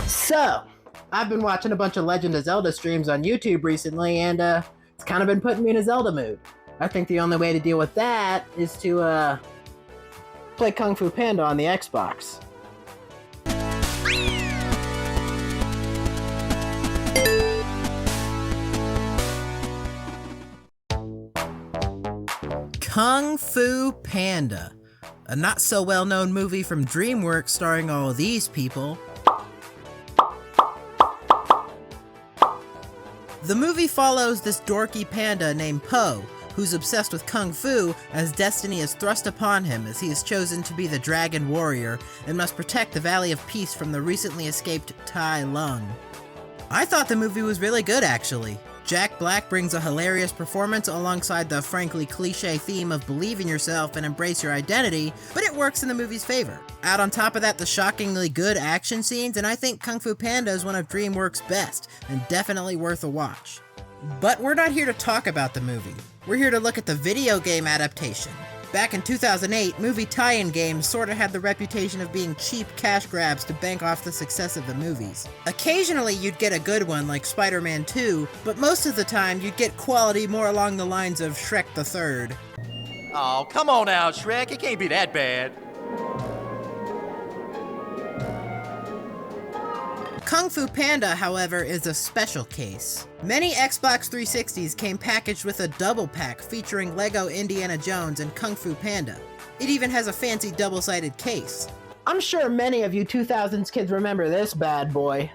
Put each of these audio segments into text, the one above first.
So, I've been watching a bunch of Legend of Zelda streams on YouTube recently, and it's kind of been putting me in a Zelda mood. I think the only way to deal with that is to play Kung Fu Panda on the Xbox. Kung Fu Panda, a not so well-known movie from DreamWorks starring all these people. The movie follows this dorky panda named Po, who's obsessed with Kung Fu as destiny is thrust upon him as he is chosen to be the Dragon Warrior and must protect the Valley of Peace from the recently escaped Tai Lung. I thought the movie was really good, actually. Jack Black brings a hilarious performance alongside the frankly cliche theme of believe in yourself and embrace your identity, but it works in the movie's favor. Add on top of that the shockingly good action scenes, and I think Kung Fu Panda is one of DreamWorks' best, and definitely worth a watch. But we're not here to talk about the movie. We're here to look at the video game adaptation. Back in 2008, movie tie-in games sorta had the reputation of being cheap cash grabs to bank off the success of the movies. Occasionally you'd get a good one like Spider-Man 2, but most of the time you'd get quality more along the lines of Shrek the Third. Oh, come on now, Shrek, it can't be that bad. Kung Fu Panda, however, is a special case. Many Xbox 360s came packaged with a double pack featuring LEGO Indiana Jones and Kung Fu Panda. It even has a fancy double-sided case. I'm sure many of you 2000s kids remember this bad boy.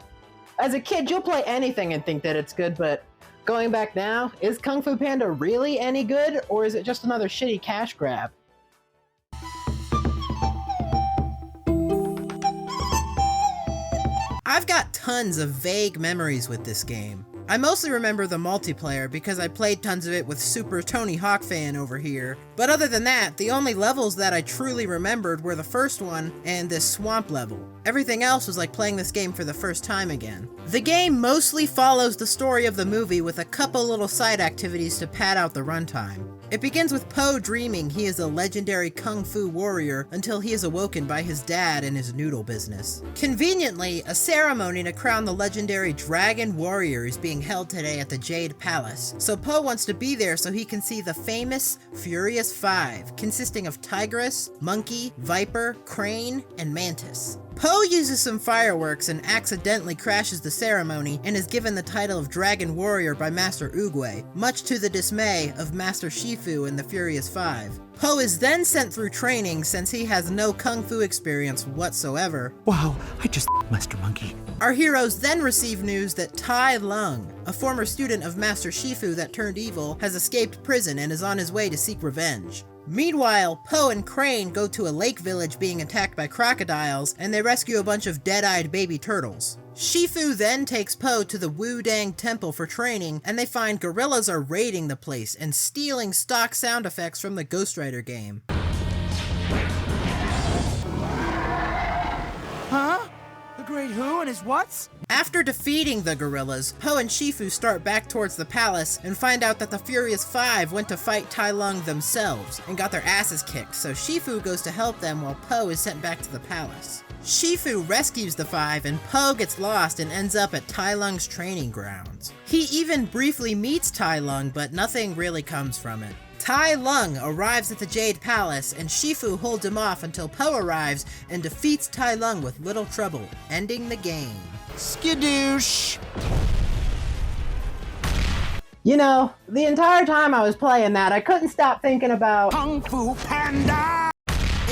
As a kid, you'll play anything and think that it's good, but going back now, is Kung Fu Panda really any good, or is it just another shitty cash grab? I've got tons of vague memories with this game. I mostly remember the multiplayer because I played tons of it with Super Tony Hawk fan over here, but other than that, the only levels that I truly remembered were the first one and this swamp level. Everything else was like playing this game for the first time again. The game mostly follows the story of the movie with a couple little side activities to pad out the runtime. It begins with Po dreaming he is a legendary Kung Fu warrior until he is awoken by his dad and his noodle business. Conveniently, a ceremony to crown the legendary Dragon Warrior is being held today at the Jade Palace, so Po wants to be there so he can see the famous Furious Five, consisting of Tigress, Monkey, Viper, Crane, and Mantis. Po uses some fireworks and accidentally crashes the ceremony and is given the title of Dragon Warrior by Master Oogway, much to the dismay of Master Shifu and the Furious Five. Po is then sent through training since he has no Kung Fu experience whatsoever. Wow, I just Master Monkey. Our heroes then receive news that Tai Lung, a former student of Master Shifu that turned evil, has escaped prison and is on his way to seek revenge. Meanwhile, Po and Crane go to a lake village being attacked by crocodiles, and they rescue a bunch of dead-eyed baby turtles. Shifu then takes Po to the Wu-Dang Temple for training, and they find gorillas are raiding the place and stealing stock sound effects from the Ghost Rider game. Huh? The Great Who and his whats? After defeating the gorillas, Po and Shifu start back towards the palace and find out that the Furious Five went to fight Tai Lung themselves and got their asses kicked, so Shifu goes to help them while Po is sent back to the palace. Shifu rescues the five and Po gets lost and ends up at Tai Lung's training grounds. He even briefly meets Tai Lung, but nothing really comes from it. Tai Lung arrives at the Jade Palace, and Shifu holds him off until Po arrives and defeats Tai Lung with little trouble, ending the game. Skadoosh! You know, the entire time I was playing that, I couldn't stop thinking about Kung Fu Panda!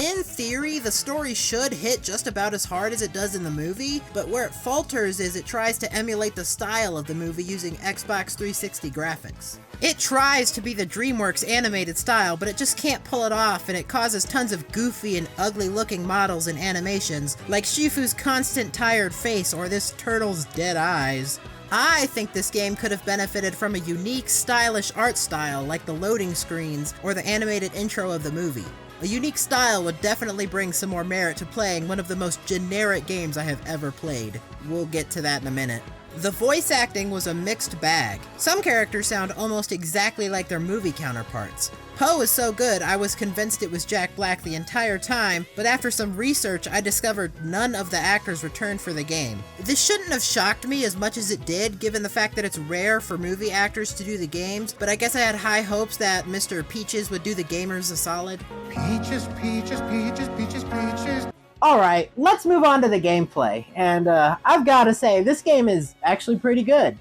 In theory, the story should hit just about as hard as it does in the movie, but where it falters is it tries to emulate the style of the movie using Xbox 360 graphics. It tries to be the DreamWorks animated style, but it just can't pull it off, and it causes tons of goofy and ugly looking models and animations, like Shifu's constant tired face or this turtle's dead eyes. I think this game could have benefited from a unique, stylish art style like the loading screens or the animated intro of the movie. A unique style would definitely bring some more merit to playing one of the most generic games I have ever played. We'll get to that in a minute. The voice acting was a mixed bag. Some characters sound almost exactly like their movie counterparts. Po is so good, I was convinced it was Jack Black the entire time, but after some research, I discovered none of the actors returned for the game. This shouldn't have shocked me as much as it did, given the fact that it's rare for movie actors to do the games, but I guess I had high hopes that Mr. Peaches would do the gamers a solid. Peaches, peaches, peaches, peaches, peaches. Alright, let's move on to the gameplay, and I've gotta say, this game is actually pretty good.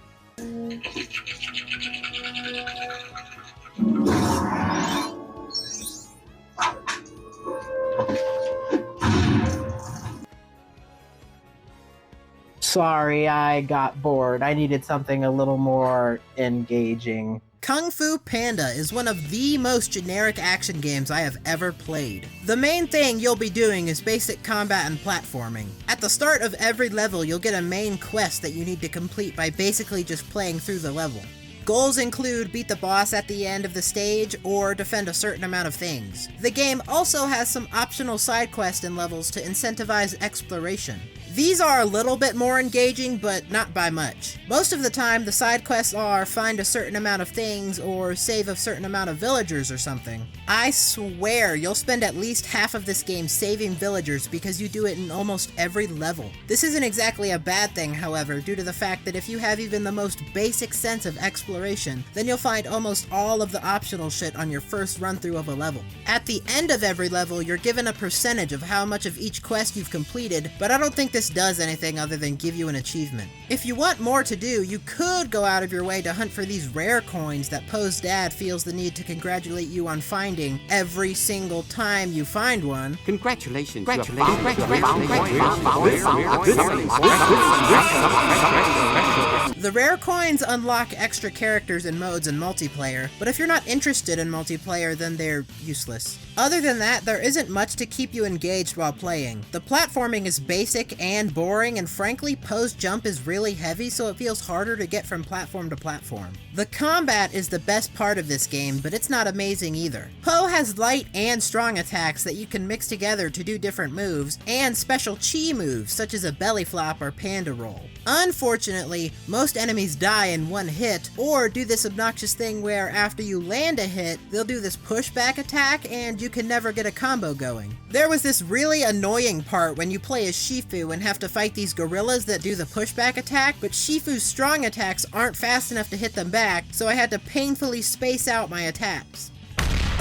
Sorry, I got bored. I needed something a little more engaging. Kung Fu Panda is one of the most generic action games I have ever played. The main thing you'll be doing is basic combat and platforming. At the start of every level, you'll get a main quest that you need to complete by basically just playing through the level. Goals include beat the boss at the end of the stage or defend a certain amount of things. The game also has some optional side quests and levels to incentivize exploration. These are a little bit more engaging, but not by much. Most of the time, the side quests are find a certain amount of things or save a certain amount of villagers or something. I swear you'll spend at least half of this game saving villagers because you do it in almost every level. This isn't exactly a bad thing, however, due to the fact that if you have even the most basic sense of exploration, then you'll find almost all of the optional shit on your first run through of a level. At the end of every level, you're given a percentage of how much of each quest you've completed, but I don't think this does anything other than give you an achievement. If you want more to do, you could go out of your way to hunt for these rare coins that Poe's dad feels the need to congratulate you on finding every single time you find one. Congratulations. The rare coins unlock extra characters and modes in multiplayer, but if you're not interested in multiplayer, then they're useless. Other than that, there isn't much to keep you engaged while playing. The platforming is basic and boring, and frankly, Poe's jump is really heavy, so it feels harder to get from platform to platform. The combat is the best part of this game, but it's not amazing either. Poe has light and strong attacks that you can mix together to do different moves, and special chi moves, such as a belly flop or panda roll. Unfortunately, most enemies die in one hit, or do this obnoxious thing where after you land a hit, they'll do this pushback attack and you can never get a combo going. There was this really annoying part when you play as Shifu and have to fight these gorillas that do the pushback attack, but Shifu's strong attacks aren't fast enough to hit them back, so I had to painfully space out my attacks.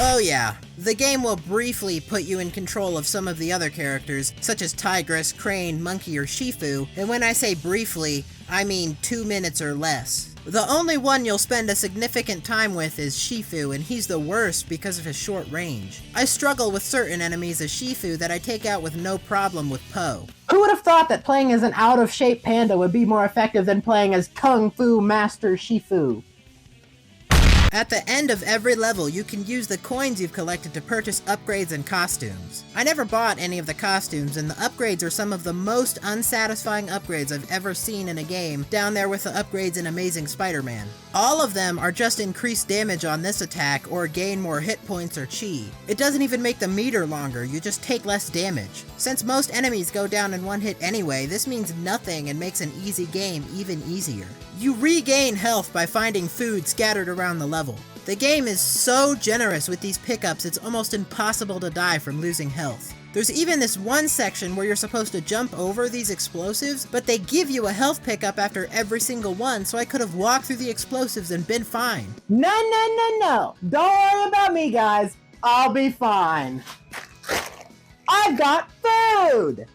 Oh yeah, the game will briefly put you in control of some of the other characters, such as Tigress, Crane, Monkey, or Shifu, and when I say briefly, I mean 2 minutes or less. The only one you'll spend a significant time with is Shifu, and he's the worst because of his short range. I struggle with certain enemies as Shifu that I take out with no problem with Poe. Who would have thought that playing as an out-of-shape panda would be more effective than playing as Kung Fu Master Shifu? At the end of every level, you can use the coins you've collected to purchase upgrades and costumes. I never bought any of the costumes, and the upgrades are some of the most unsatisfying upgrades I've ever seen in a game, down there with the upgrades in Amazing Spider-Man. All of them are just increased damage on this attack or gain more hit points or chi. It doesn't even make the meter longer, you just take less damage. Since most enemies go down in one hit anyway, this means nothing and makes an easy game even easier. You regain health by finding food scattered around the level. The game is so generous with these pickups, it's almost impossible to die from losing health. There's even this one section where you're supposed to jump over these explosives, but they give you a health pickup after every single one, so I could have walked through the explosives and been fine. No. Don't worry about me, guys. I'll be fine. I've got food!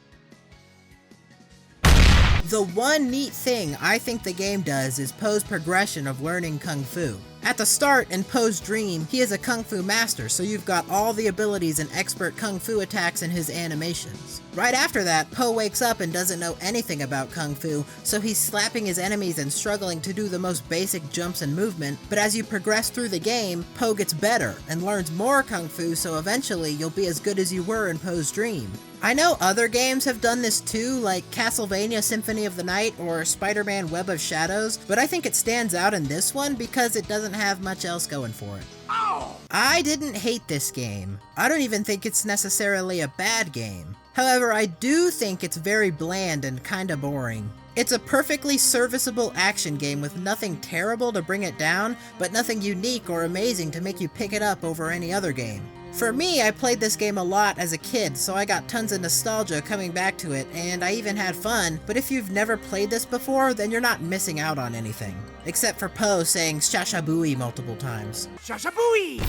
The one neat thing I think the game does is Poe's progression of learning Kung Fu. At the start, in Poe's dream, he is a Kung Fu master, so you've got all the abilities and expert Kung Fu attacks in his animations. Right after that, Poe wakes up and doesn't know anything about Kung Fu, so he's slapping his enemies and struggling to do the most basic jumps and movement, but as you progress through the game, Poe gets better and learns more Kung Fu, so eventually you'll be as good as you were in Poe's dream. I know other games have done this too, like Castlevania Symphony of the Night or Spider-Man Web of Shadows, but I think it stands out in this one because it doesn't have much else going for it. I didn't hate this game. I don't even think it's necessarily a bad game. However, I do think it's very bland and kinda boring. It's a perfectly serviceable action game with nothing terrible to bring it down, but nothing unique or amazing to make you pick it up over any other game. For me, I played this game a lot as a kid, so I got tons of nostalgia coming back to it, and I even had fun, but if you've never played this before, then you're not missing out on anything. Except for Poe saying Shashabui multiple times. Shashabui!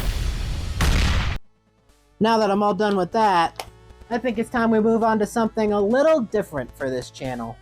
Now that I'm all done with that, I think it's time we move on to something a little different for this channel.